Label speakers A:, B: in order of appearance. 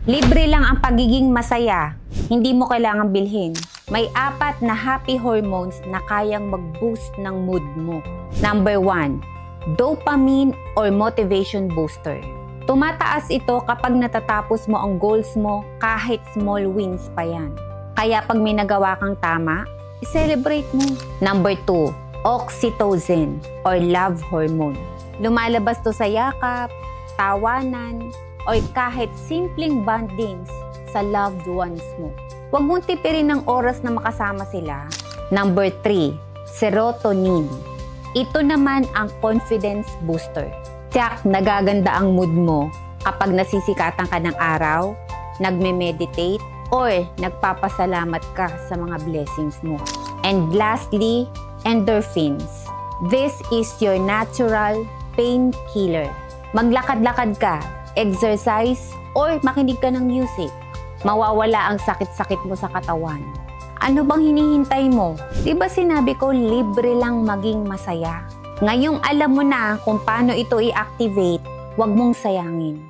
A: Libre lang ang pagiging masaya. Hindi mo kailangang bilhin. May 4 na happy hormones na kayang mag-boost ng mood mo. Number 1, dopamine or motivation booster. Tumataas ito kapag natatapos mo ang goals mo kahit small wins pa yan. Kaya pag may nagawa kang tama, i-celebrate mo. Number 2, oxytocin or love hormone. Lumalabas to sa yakap, tawanan, o kahit simpleng bondings sa loved ones mo. Huwag mong tipirin ng oras na makasama sila. Number 3, serotonin. Ito naman ang confidence booster. Tiyak, nagaganda ang mood mo kapag nasisikatan ka ng araw, nagme-meditate, or nagpapasalamat ka sa mga blessings mo. And lastly, endorphins. This is your natural painkiller. Maglakad-lakad ka, exercise, or makinig ka ng music. Mawawala ang sakit-sakit mo sa katawan. Ano bang hinihintay mo? Diba sinabi ko, libre lang maging masaya? Ngayong alam mo na kung paano ito i-activate, huwag mong sayangin.